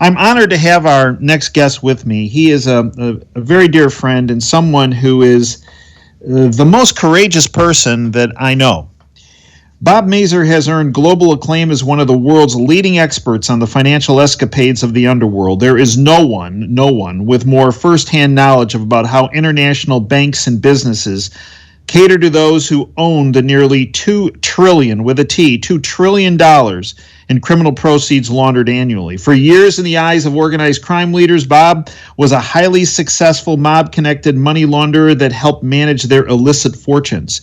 I'm honored to have our next guest with me. He is a very dear friend and someone who is the most courageous person that I know. Bob Mazur has earned global acclaim as one of the world's leading experts on the financial escapades of the underworld. There is no one with more firsthand knowledge about how international banks and businesses cater to those who own the nearly $2 trillion, with a T, $2 trillion in criminal proceeds laundered annually. For years, in the eyes of organized crime leaders, Bob was a highly successful mob-connected money launderer that helped manage their illicit fortunes.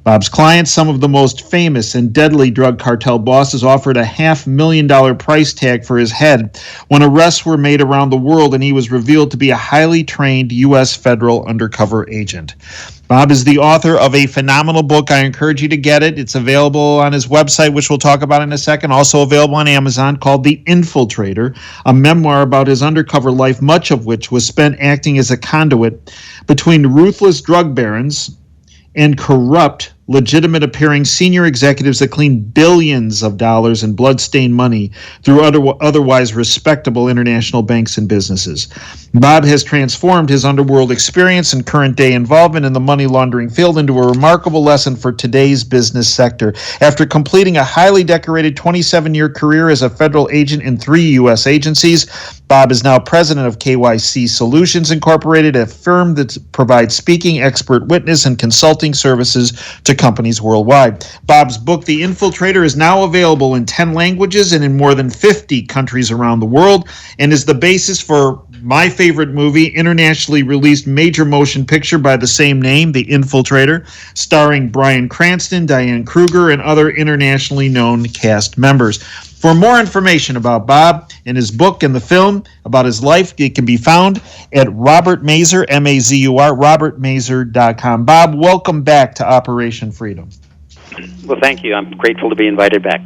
Bob's clients, some of the most famous and deadly drug cartel bosses, offered a $500,000 price tag for his head when arrests were made around the world and he was revealed to be a highly trained U.S. federal undercover agent. Bob is the author of a phenomenal book. I encourage you to get it. It's available on his website, which we'll talk about in a second, also available on Amazon, called The Infiltrator, a memoir about his undercover life, much of which was spent acting as a conduit between ruthless drug barons and corrupt, legitimate-appearing senior executives that clean billions of dollars in blood-stained money through otherwise respectable international banks and businesses. Bob has transformed his underworld experience and current-day involvement in the money laundering field into a remarkable lesson for today's business sector. After completing a highly decorated 27-year career as a federal agent in 3 U.S. agencies, Bob is now president of KYC Solutions Incorporated, a firm that provides speaking, expert witness, and consulting services to companies worldwide. Bob's book, The Infiltrator, is now available in 10 languages and in more than 50 countries around the world, and is the basis for my favorite movie, internationally released major motion picture by the same name, The Infiltrator, starring Bryan Cranston, Diane Kruger, and other internationally known cast members. For more information about Bob and his book and the film, about his life, it can be found at Robert Mazur, M-A-Z-U-R, robertmazur.com. Bob, welcome back to Operation Freedom. Well, thank you. I'm grateful to be invited back.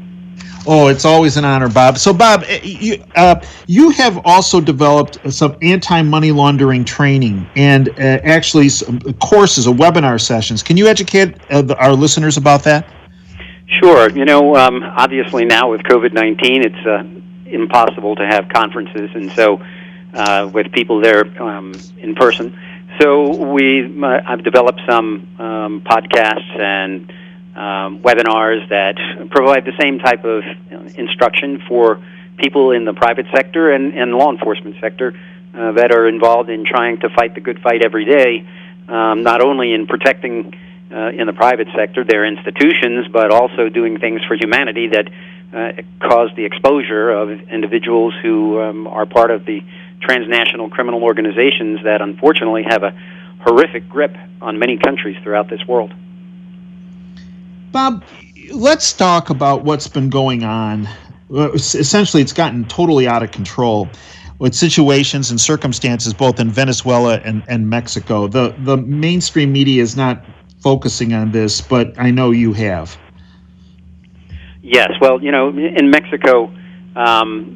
Oh, it's always an honor, Bob. So, Bob, you have also developed some anti-money laundering training and actually some courses or webinar sessions. Can you educate our listeners about that? Sure. Obviously now with COVID-19, it's impossible to have conferences, and so with people there in person. So I've developed some podcasts and webinars that provide the same type of instruction for people in the private sector and law enforcement sector that are involved in trying to fight the good fight every day, not only in protecting in the private sector their institutions, but also doing things for humanity that cause the exposure of individuals who are part of the transnational criminal organizations that unfortunately have a horrific grip on many countries throughout this world. Bob, let's talk about what's been going on. Essentially, it's gotten totally out of control with situations and circumstances both in Venezuela and Mexico. The mainstream media is not focusing on this, but I know you have. Yes, well, in Mexico,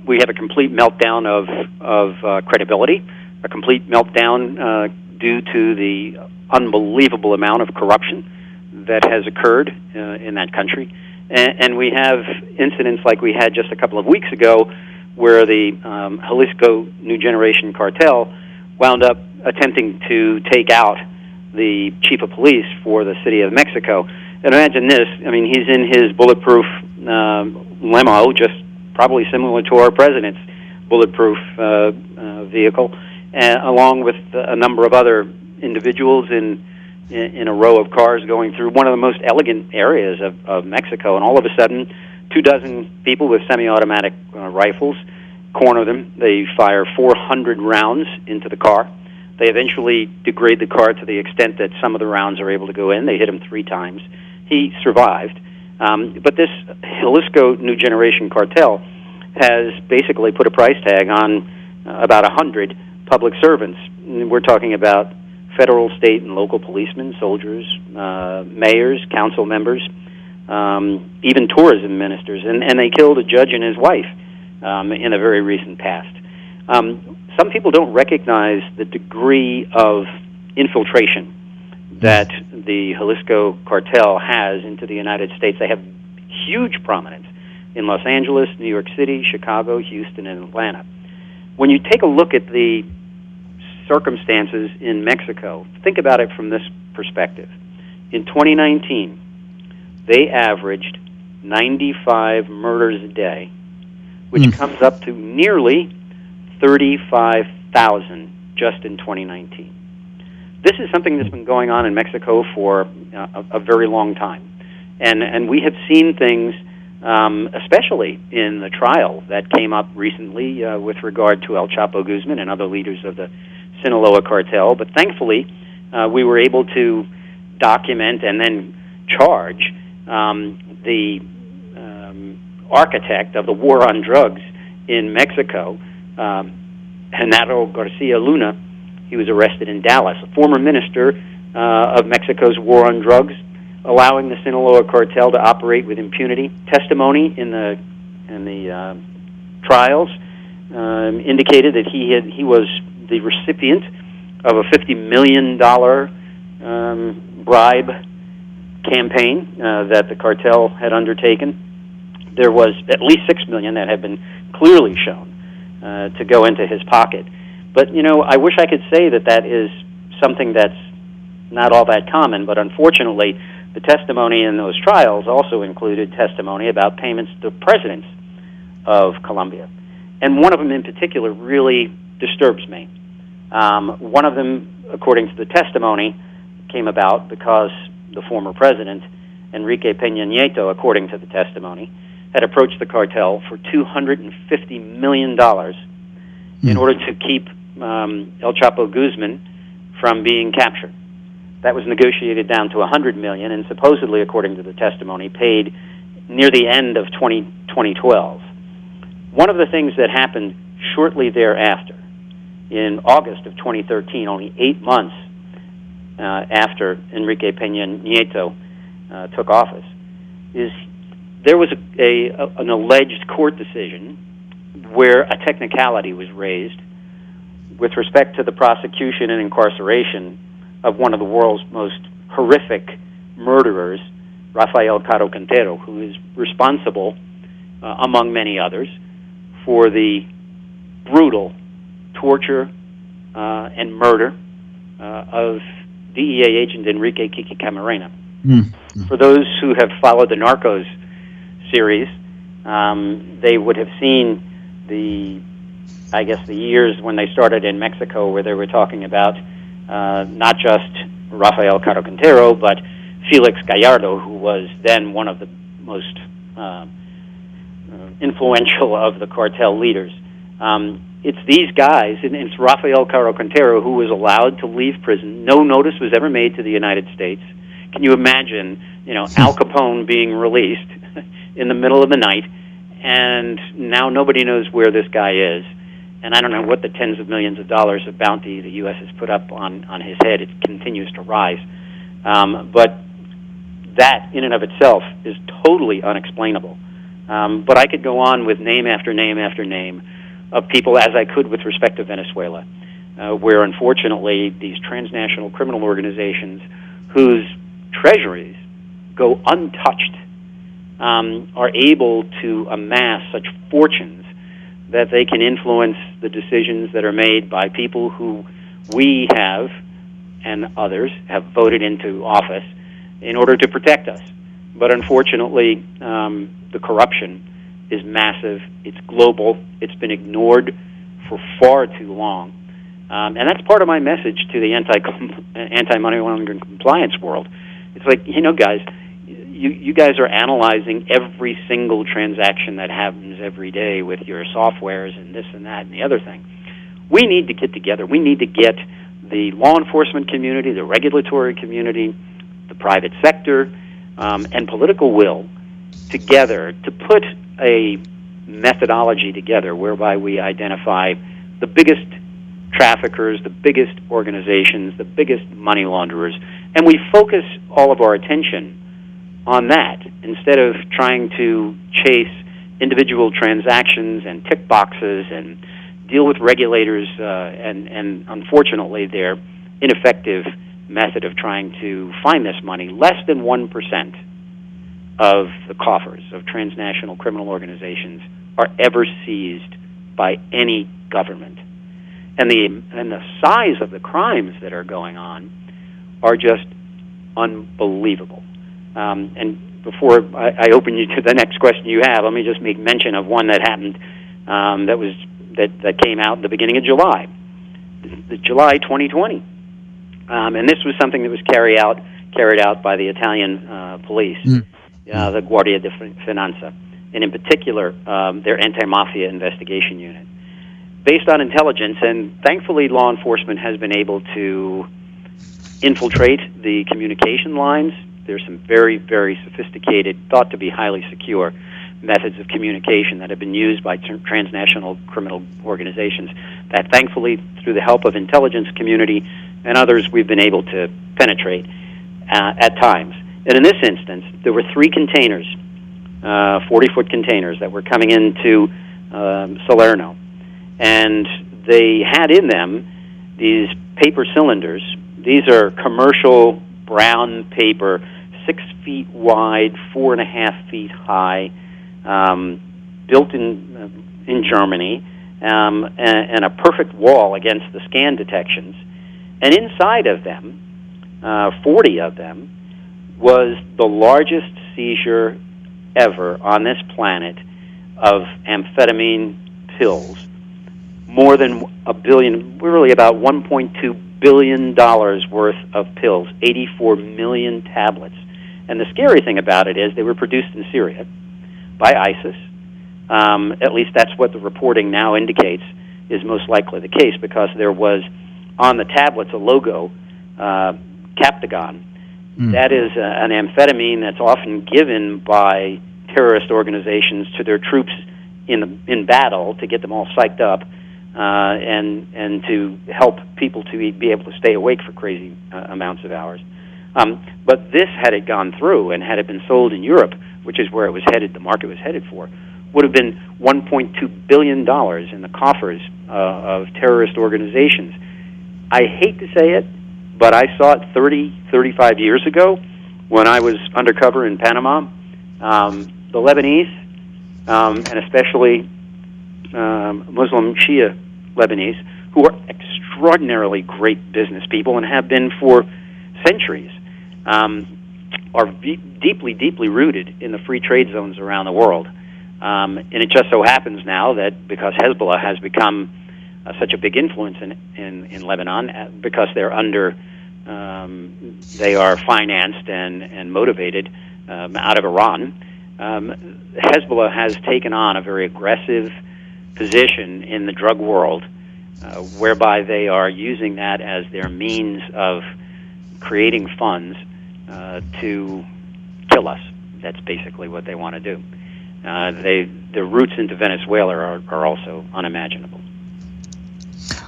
we have a complete meltdown of credibility, a complete meltdown due to the unbelievable amount of corruption that has occurred in that country. And we have incidents like we had just a couple of weeks ago where the Jalisco New Generation Cartel wound up attempting to take out the chief of police for the city of Mexico. And imagine this, he's in his bulletproof limo, just probably similar to our president's bulletproof vehicle, along with a number of other individuals in a row of cars going through one of the most elegant areas of Mexico. And all of a sudden, 24 people with semi-automatic rifles corner them. They fire 400 rounds into the car. They eventually degrade the car to the extent that some of the rounds are able to go in. They hit him 3 times. He survived. But this Jalisco New Generation Cartel has basically put a price tag on about 100 public servants. We're talking about federal, state, and local policemen, soldiers, mayors, council members, even tourism ministers. And they killed a judge and his wife in a very recent past. Some people don't recognize the degree of infiltration that the Jalisco cartel has into the United States. They have huge prominence in Los Angeles, New York City, Chicago, Houston, and Atlanta. when you take a look at the circumstances in Mexico, think about it from this perspective. In 2019, they averaged 95 murders a day, which comes up to nearly 35,000 just in 2019. This is something that's been going on in Mexico for a very long time. And we have seen things, especially in the trial that came up recently with regard to El Chapo Guzman and other leaders of the Sinaloa cartel. But thankfully, we were able to document and then charge the architect of the war on drugs in Mexico, Genaro Garcia Luna. He was arrested in Dallas, a former minister of Mexico's war on drugs, allowing the Sinaloa cartel to operate with impunity. Testimony in the trials indicated that he was the recipient of a $50 million bribe campaign that the cartel had undertaken. There was at least $6 million that had been clearly shown to go into his pocket. But, I wish I could say that is something that's not all that common, but unfortunately, the testimony in those trials also included testimony about payments to presidents of Colombia. And one of them in particular really disturbs me. One of them, according to the testimony, came about because the former president, Enrique Peña Nieto, according to the testimony, had approached the cartel for $250 million in order to keep El Chapo Guzman from being captured. That was negotiated down to $100 million, and supposedly, according to the testimony, paid near the end of 2012. One of the things that happened shortly thereafter, in August of 2013, only 8 months after Enrique Peña Nieto took office, is there was an alleged court decision where a technicality was raised with respect to the prosecution and incarceration of one of the world's most horrific murderers, Rafael Caro Quintero, who is responsible, among many others, for the brutal torture and murder of DEA agent Enrique Kiki Camarena. For those who have followed the Narcos series, they would have seen the years when they started in Mexico, where they were talking about not just Rafael Caro Quintero, but Felix Gallardo, who was then one of the most influential of the cartel leaders. It's these guys, and it's Rafael Caro Quintero who was allowed to leave prison. No notice was ever made to the United States. Can you imagine, Al Capone being released in the middle of the night, and now nobody knows where this guy is? And I don't know what the tens of millions of dollars of bounty the U.S. has put up on his head. It continues to rise. But that, in and of itself, is totally unexplainable. But I could go on with name after name after name of people, as I could with respect to Venezuela, where, unfortunately, these transnational criminal organizations whose treasuries go untouched are able to amass such fortunes that they can influence the decisions that are made by people who we have and others have voted into office in order to protect us. But unfortunately, the corruption is massive. It's global. It's been ignored for far too long. And that's part of my message to the anti-money laundering compliance world. It's like, guys, you guys are analyzing every single transaction that happens every day with your softwares and this and that and the other thing. We need to get together. We need to get the law enforcement community, the regulatory community, the private sector, and political will together to put a methodology together whereby we identify the biggest traffickers, the biggest organizations, the biggest money launderers, and we focus all of our attention on that instead of trying to chase individual transactions and tick boxes and deal with regulators and unfortunately their ineffective method of trying to find this money. Less than 1% of the coffers of transnational criminal organizations are ever seized by any government. And the size of the crimes that are going on are just unbelievable. And before I open you to the next question you have, let me just make mention of one that happened that came out at the beginning of July, the July 2020, and this was something that was carried out by the Italian police, the Guardia di Finanza, and in particular their anti-mafia investigation unit, based on intelligence. And thankfully, law enforcement has been able to infiltrate the communication lines. There's some very, very sophisticated, thought to be highly secure methods of communication that have been used by transnational criminal organizations that, thankfulully, through the help of intelligence community and others, we've been able to penetrate at times. And in this instance, there were 3 containers, 40-foot containers, that were coming into Salerno. And they had in them these paper cylinders. These are commercial brown paper, 6 feet wide, 4.5 feet high, built in Germany, and a perfect wall against the scan detections. And inside of them, 40 of them, was the largest seizure ever on this planet of amphetamine pills. More than $1 billion, really about $1.2 billion worth of pills, 84 million tablets. And the scary thing about it is they were produced in Syria by ISIS. At least that's what the reporting now indicates is most likely the case, because there was on the tablets a logo, Captagon. That is an amphetamine that's often given by terrorist organizations to their troops in battle to get them all psyched up and to help people to be able to stay awake for crazy amounts of hours. But this, had it gone through and had it been sold in Europe, which is where it was headed, the market was headed for, would have been $1.2 billion in the coffers of terrorist organizations. I hate to say it, but I saw it 35 years ago when I was undercover in Panama. The Lebanese, and especially Muslim Shia Lebanese, who are extraordinarily great business people and have been for centuries, are deeply, deeply rooted in the free trade zones around the world. And it just so happens now that because Hezbollah has become such a big influence in Lebanon, because they're they are financed and motivated out of Iran, Hezbollah has taken on a very aggressive position in the drug world, whereby they are using that as their means of creating funds to kill us. That's basically what they want to do. Their roots into Venezuela are also unimaginable.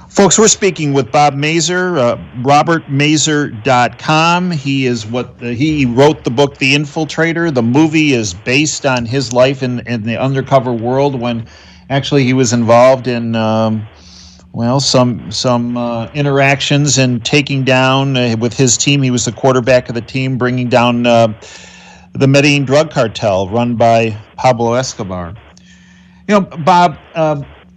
Folks, we're speaking with Bob Mazur, robertmazur.com. He wrote the book The Infiltrator. The movie is based on his life in the undercover world when actually he was involved in some interactions and taking down with his team. He was the quarterback of the team, bringing down the Medellin drug cartel run by Pablo Escobar. Bob,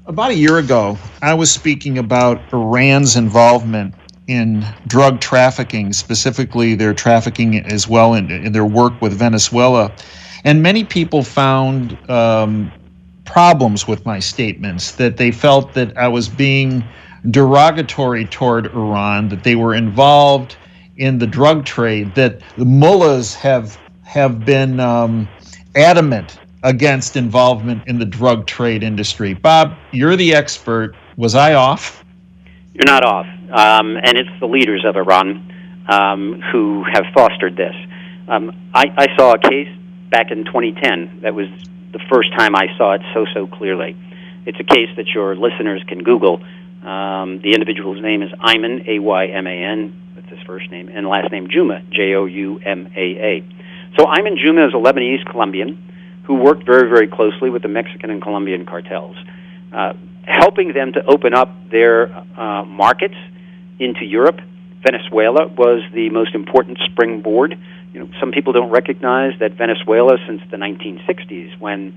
about a year ago, I was speaking about Iran's involvement in drug trafficking, specifically their trafficking as well in their work with Venezuela. And many people found problems with my statements, that they felt that I was being derogatory toward Iran, that they were involved in the drug trade, that the mullahs have been adamant against involvement in the drug trade industry. Bob, you're the expert. Was I off? You're not off. And it's the leaders of Iran who have fostered this. I saw a case back in 2010 that was the first time I saw it so clearly. It's a case that your listeners can Google. The individual's name is Ayman, Ayman, that's his first name, and last name Juma, Joumaa. So Ayman Juma is a Lebanese Colombian who worked very, very closely with the Mexican and Colombian cartels, helping them to open up their markets into Europe. Venezuela was the most important springboard. Some people don't recognize that Venezuela, since the 1960s, when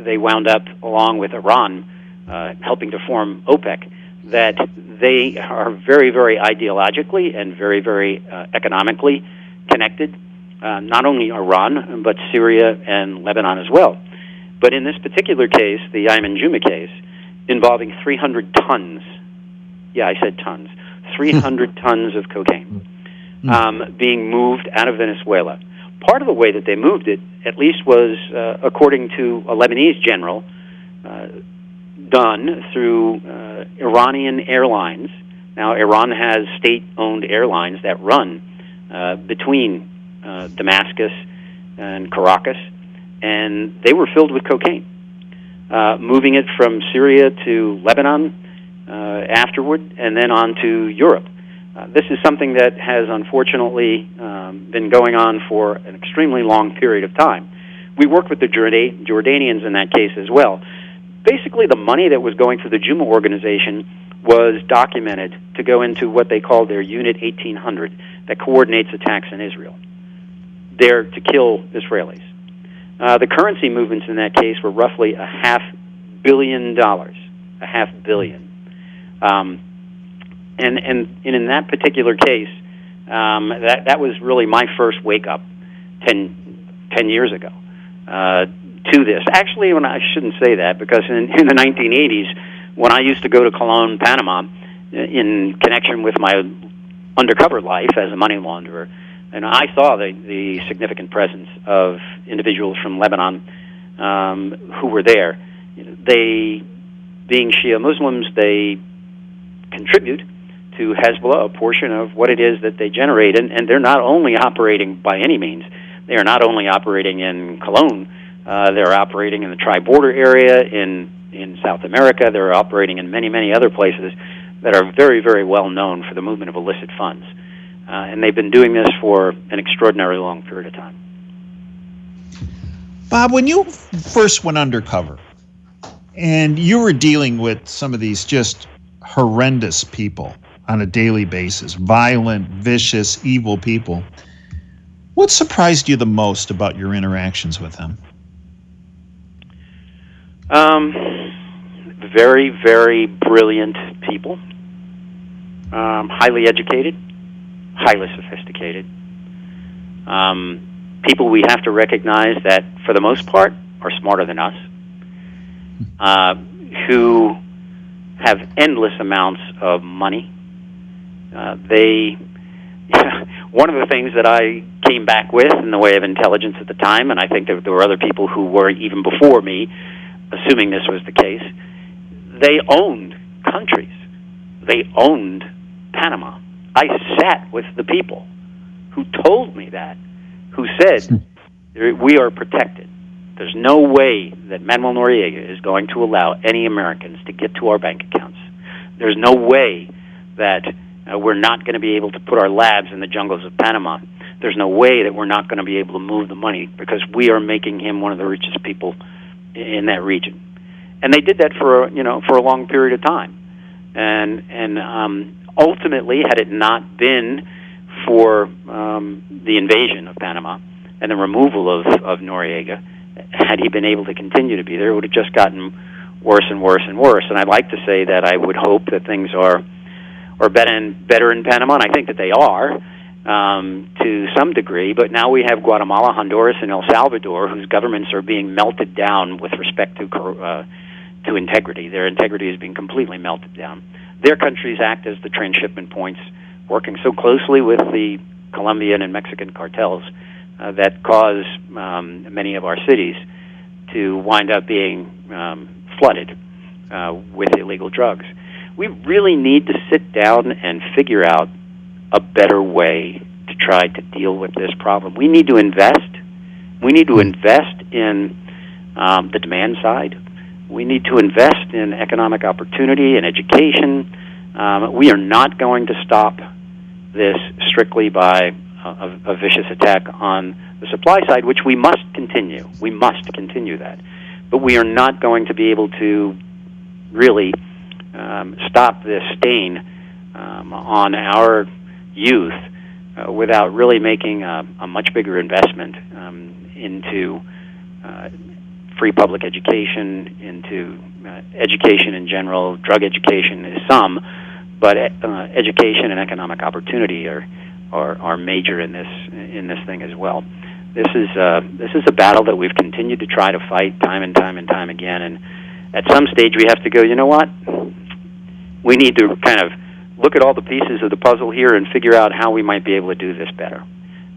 they wound up, along with Iran, helping to form OPEC, that they are very, very ideologically and very, very economically connected, not only Iran, but Syria and Lebanon as well. But in this particular case, the Ayman Juma case, involving 300 tons, yeah, I said tons, 300 tons of cocaine being moved out of Venezuela. Part of the way that they moved it, at least, was, according to a Lebanese general, done through Iranian airlines. Now, Iran has state-owned airlines that run between Damascus and Caracas, and they were filled with cocaine, moving it from Syria to Lebanon afterward, and then on to Europe. This is something that has unfortunately been going on for an extremely long period of time. We worked with the Jordanians in that case as well. Basically, the money that was going through the Juma organization was documented to go into what they called their Unit 1800, that coordinates attacks in Israel, there to kill Israelis. The currency movements in that case were roughly $500 million, $500 million. And in that particular case, that was really my first wake up 10 years ago to this. Actually, when I shouldn't say that, because in the 1980s, when I used to go to Cologne, Panama, in connection with my undercover life as a money launderer, and I saw the significant presence of individuals from Lebanon who were there. They, being Shia Muslims, they contribute to Hezbollah a portion of what it is that they generate, and they're not only operating by any means. They are not only operating in Cologne, they're operating in the tri-border area in South America. They're operating in many, many other places that are very, very well known for the movement of illicit funds. And they've been doing this for an extraordinarily long period of time. Bob, when you first went undercover and you were dealing with some of these just horrendous people on a daily basis, violent, vicious, evil people, what surprised you the most about your interactions with them? Very, very brilliant people, highly educated, highly sophisticated, people we have to recognize that, for the most part, are smarter than us, who have endless amounts of money. One of the things that I came back with in the way of intelligence at the time, and I think there were other people who were even before me, assuming this was the case, they owned countries. They owned Panama. I sat with the people who told me that, who said, we are protected. There's no way that Manuel Noriega is going to allow any Americans to get to our bank accounts. There's no way that we're not going to be able to put our labs in the jungles of Panama. There's no way that we're not going to be able to move the money, because we are making him one of the richest people in that region. And they did that for a long period of time. And ultimately, had it not been for the invasion of Panama and the removal of Noriega, had he been able to continue to be there, it would have just gotten worse and worse and worse. And I'd like to say that I would hope that things are better in Panama, and I think that they are to some degree. But now we have Guatemala, Honduras, and El Salvador, whose governments are being melted down with respect to integrity. Their integrity is being completely melted down. Their countries act as the transshipment points, working so closely with the Colombian and Mexican cartels that cause many of our cities to wind up being flooded with illegal drugs. We really need to sit down and figure out a better way to try to deal with this problem. We need to invest. We need to invest in the demand side. We need to invest in economic opportunity and education. We are not going to stop this strictly by a vicious attack on the supply side, which we must continue. We must continue that. But we are not going to be able to really stop this stain on our youth without really making a much bigger investment into free public education, into education in general. Drug education is some, but education and economic opportunity are major in this thing as well. This is a battle that we've continued to try to fight time and time again, and at some stage we have to go, you know what? We need to kind of look at all the pieces of the puzzle here and figure out how we might be able to do this better.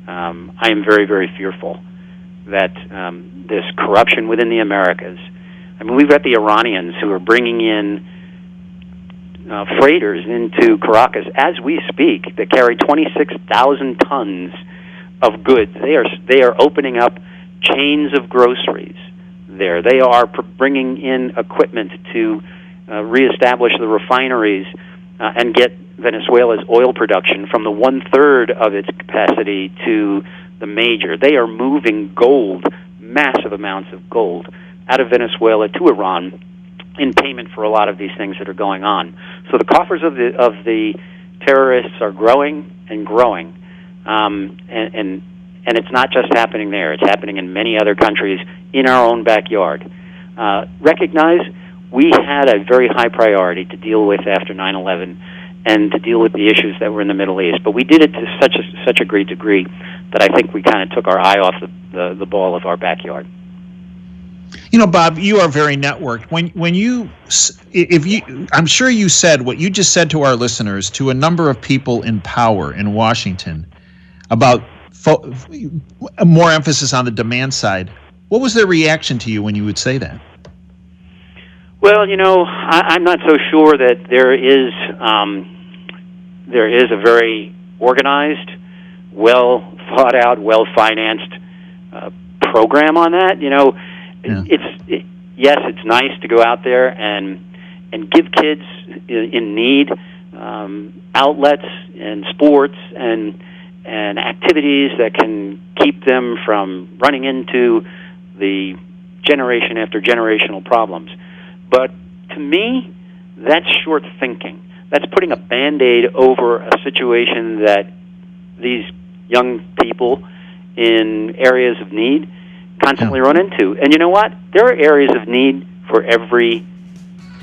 I am very, very fearful that this corruption within the Americas, I mean, we've got the Iranians who are bringing in freighters into Caracas as we speak that carry 26,000 tons of goods. They are opening up chains of groceries there. They are bringing in equipment to reestablish the refineries and get Venezuela's oil production from the 1/3 of its capacity to the major. They are moving gold, massive amounts of gold, out of Venezuela to Iran in payment for a lot of these things that are going on. So the coffers of the terrorists are growing and growing, and it's not just happening there. It's happening in many other countries in our own backyard. Recognize we had a very high priority to deal with after 9/11 and to deal with the issues that were in the Middle East, but we did it to such a great degree that I think we kind of took our eye off the ball of our backyard. You know, Bob, you are very networked. I'm sure you said what you just said to our listeners, to a number of people in power in Washington, about more emphasis on the demand side. What was their reaction to you when you would say that? Well, you know, I'm not so sure that there is a very organized, well thought out, well financed program on that. You know, yes, it's nice to go out there and give kids in need outlets and sports and activities that can keep them from running into the generation after generational problems. But to me, that's short thinking. That's putting a Band-Aid over a situation that these young people in areas of need constantly run into. And you know what? There are areas of need for every